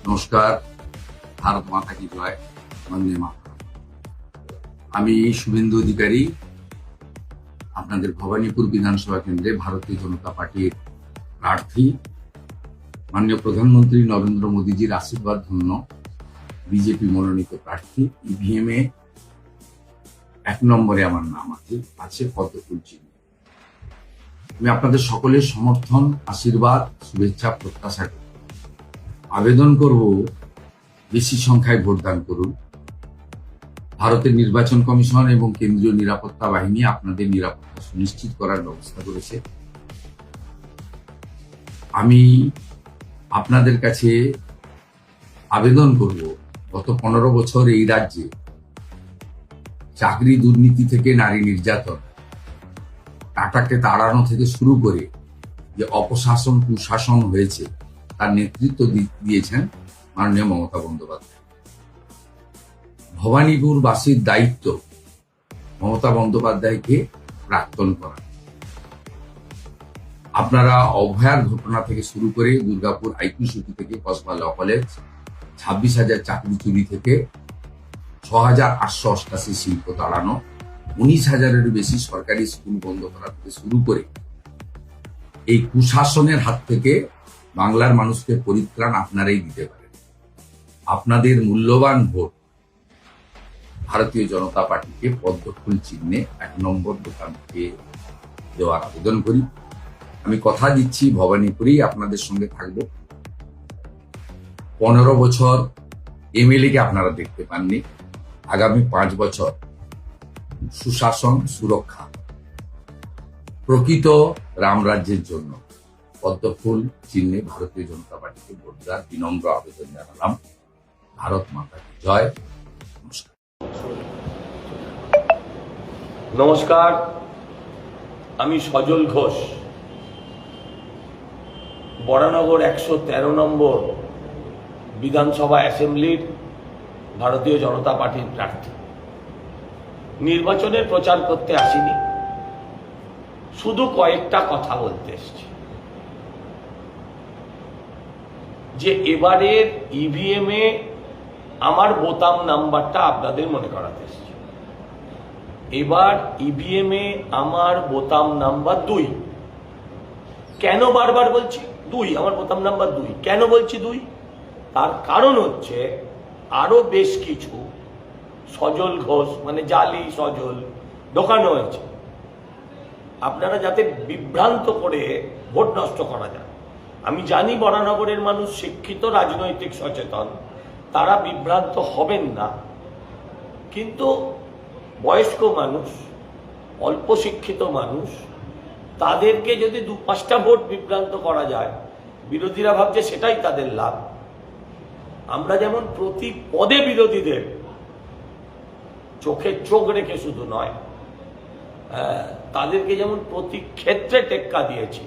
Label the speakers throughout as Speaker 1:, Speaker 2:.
Speaker 1: নমস্কার। ভারত মাতা কি জয়, বন্দে মাতরম। আমি শুভেন্দু অধিকারী, আপনাদের ভবানীপুর বিধানসভা কেন্দ্রে ভারতীয় জনতা পার্টির প্রার্থী। মাননীয় প্রধানমন্ত্রী নরেন্দ্র মোদীজির আশীর্বাদ ধন্য বিজেপি মনোনীত প্রার্থী। ইভিএম এ 1 নম্বরে আমার নাম আছে পদ্মফুল চিহ্ন। আমি আপনাদের সকলের সমর্থন, আশীর্বাদ, শুভেচ্ছা প্রত্যাশা করি। আবেদন করব, বেশি সংখ্যায় ভোটদান করুন। ভারতের নির্বাচন কমিশন এবং কেন্দ্রীয় নিরাপত্তা বাহিনী আপনাদের নিরাপত্তা সুনিশ্চিত করার ব্যবস্থা করেছে। আমি আপনাদের কাছে আবেদন করব, গত 15 বছর এই রাজ্যে চাকরি দুর্নীতি থেকে নারী নির্যাতন, টাটাকে তাড়ানো থেকে শুরু করে যে অপশাসন কুশাসন হয়েছে তার নেতৃত্ব দিয়েছেন মাননীয় মমতা বন্দ্যোপাধ্যায়। ভবানীপুরবাসীর দায়িত্ব মমতা বন্দ্যোপাধ্যায়কে প্রাক্তন করা। আপনারা অভয়ার ঘটনা থেকে শুরু করে দুর্গাপুর আইকিউ সিটি থেকে কসবা ল কলেজ, 26,000 চাকরি চুরি থেকে 6,888 শিল্প তাড়ানো, 19,000-এরও বেশি সরকারি স্কুল বন্ধ করা থেকে শুরু করে এই কুশাসনের হাত থেকে বাংলার মানুষকে পরিত্রাণ আপনারাই দিতে পারেন। আপনাদের মূল্যবান ভোট ভারতীয় জনতা পার্টিকে পদ্মফুল চিহ্নে 1 নম্বর দোকানকে দেওয়ার আবেদন করি। আমি কথা দিচ্ছি, ভবানীপুরেই আপনাদের সঙ্গে থাকব। 15 বছর এমএলএ কে আপনারা দেখতে পাননি। আগামী 5 বছর সুশাসন, সুরক্ষা, প্রকৃত রামরাজ্যের জন্য পদ্মফুল চিহ্নে ভারতীয় জনতা পার্টিকে ভোট দেওয়ার বিনম্র আবেদন জানালাম। ভারত মাতা কি জয়।
Speaker 2: নমস্কার, আমি সজল ঘোষ, বরানগর 113 নম্বর বিধানসভা অ্যাসেম্বলির ভারতীয় জনতা পার্টির প্রার্থী। নির্বাচনের প্রচার করতে আসিনি, শুধু কয়েকটা কথা বলতে এসেছি যে এবারের ইভিএম এ আমার বোতাম নাম্বারটা আপনাদের মনে করাতে এসেছি। এবার ইভিএম এ আমার বোতাম নাম্বার 2। কেন বারবার বলছি 2? আমার বোতাম নাম্বার 2। কেন বলছি 2? তার কারণ হচ্ছে আরো বেশ কিছু সজল ঘোষ, মানে জালি সজল ঢোকানো হয়েছে। আপনারা যাতে বিভ্রান্ত করে ভোট নষ্ট করা যায়। আমি জানি বরানগরের মানুষ শিক্ষিত, রাজনৈতিক সচেতন, তারা বিভ্রান্ত হবেন না। কিন্তু বয়স্ক মানুষ, অল্প শিক্ষিত মানুষ, তাদেরকে যদি 2-5টা ভোট বিভ্রান্ত করা যায়, বিরোধীরা ভাবছে সেটাই তাদের লাভ। আমরা যেমন প্রতি পদে বিরোধীদের চোখে চোখ রেখে শুধু নয়, তাদেরকে যেমন প্রতি ক্ষেত্রে টেক্কা দিয়েছি,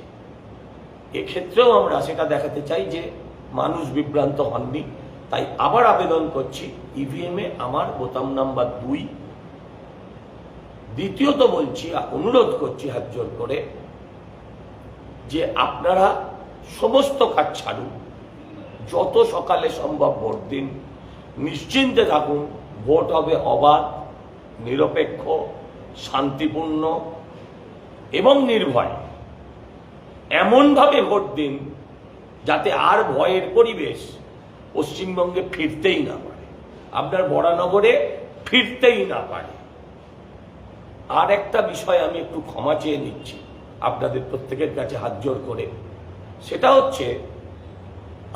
Speaker 2: এক্ষেত্রেও আমরা সেটা দেখাতে চাই যে মানুষ বিভ্রান্ত হননি। তাই আবার আবেদন করছি, ইভিএম এ আমার বোতাম নাম্বার 2। দ্বিতীয়ত বলছি, অনুরোধ করছি হাত জোর করে, যে আপনারা সমস্ত কাজ ছাড়ুন, যত সকালে সম্ভব ভোট দিন। নিশ্চিন্তে থাকুন, ভোট হবে অবাধ, নিরপেক্ষ, শান্তিপূর্ণ এবং নির্ভয়। এমনভাবে ভোট দিন যাতে আর ভয়ের পরিবেশ পশ্চিমবঙ্গে ফিরতেই না পারে, আপনার বরানগরে ফিরতেই না পারে। আর একটা বিষয় আমি একটু ক্ষমা চেয়ে নিচ্ছি আপনাদের প্রত্যেকের কাছে হাত জোর করে, সেটা হচ্ছে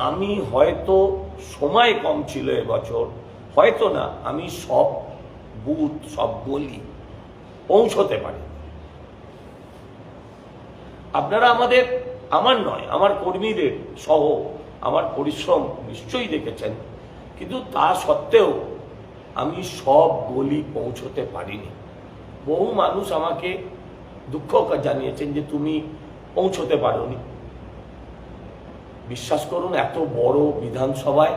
Speaker 2: আমি হয়তো সময় কম ছিল এবছর, হয়তো না, আমি সব বুথ, সব গলি পৌঁছতে পারি। আপনারা আমার নয়, আমার কর্মীদের সহ আমার পরিশ্রম নিশ্চয়ই দেখেছেন, কিন্তু তা সত্ত্বেও আমি সব গলি পৌঁছতে পারিনি। বহু মানুষ আমাকে দুঃখ জানিয়েছেন যে তুমি পৌঁছতে পারোনি। বিশ্বাস করুন, এত বড় বিধানসভায়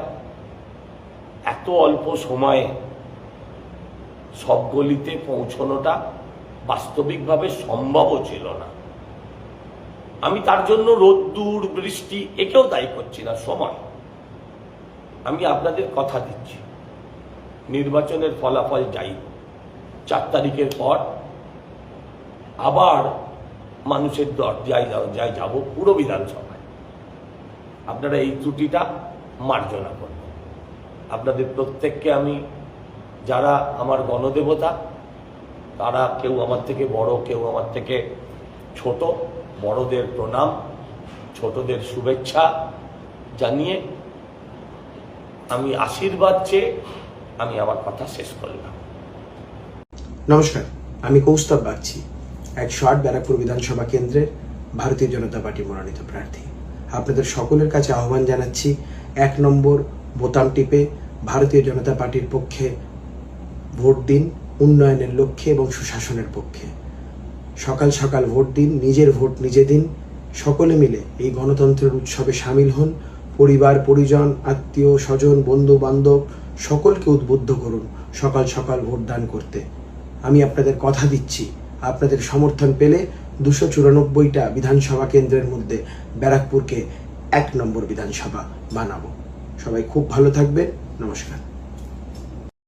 Speaker 2: এত অল্প সময়ে সব গলিতে পৌঁছানোটা বাস্তবিকভাবে সম্ভবও ছিল না। আমি তার জন্য রোদ্দুর, বৃষ্টি একেও দায়ী করছি না। সময় আমি আপনাদের কথা দিচ্ছি, নির্বাচনের ফলাফল যাই 4 তারিখের পর আবার মানুষের দরজায় যাব পুরো বিধানসভায়। আপনারা এই ত্রুটিটা মার্জনা করবেন। আপনাদের প্রত্যেককে আমি, যারা আমার গণদেবতা, তারা কেউ আমার থেকে বড়, কেউ আমার থেকে ছোট, বড়দের প্রণাম, ছোটদের শুভেচ্ছা জানিয়ে আমি আশীর্বাদ চেয়ে আমি আমার কথা শেষ করলাম।
Speaker 3: নমস্কার, আমি কৌস্তব বাগচি, 108 ব্যারাকপুর বিধানসভা কেন্দ্রের ভারতীয় জনতা পার্টি মনোনীত প্রার্থী। আপনাদের সকলের কাছে আহ্বান জানাচ্ছি, 1 নম্বর বোতাম টিপে ভারতীয় জনতা পার্টির পক্ষে ভোট দিন, উন্নয়নের লক্ষ্যে এবং সুশাসনের পক্ষে। সকাল সকাল ভোট দিন, নিজের ভোট নিজে দিন। সকলে মিলে এই গণতন্ত্রের উৎসবে সামিল হন। পরিবার, পরিজন, আত্মীয় স্বজন, বন্ধু বান্ধব সকলকে উদ্বুদ্ধ করুন সকাল সকাল ভোটদান করতে। আমি আপনাদের কথা দিচ্ছি, আপনাদের সমর্থন পেলে 294টা বিধানসভা কেন্দ্রের মধ্যে ব্যারাকপুরকে 1 নম্বর বিধানসভা বানাবো। সবাই খুব ভালো থাকবেন। নমস্কার।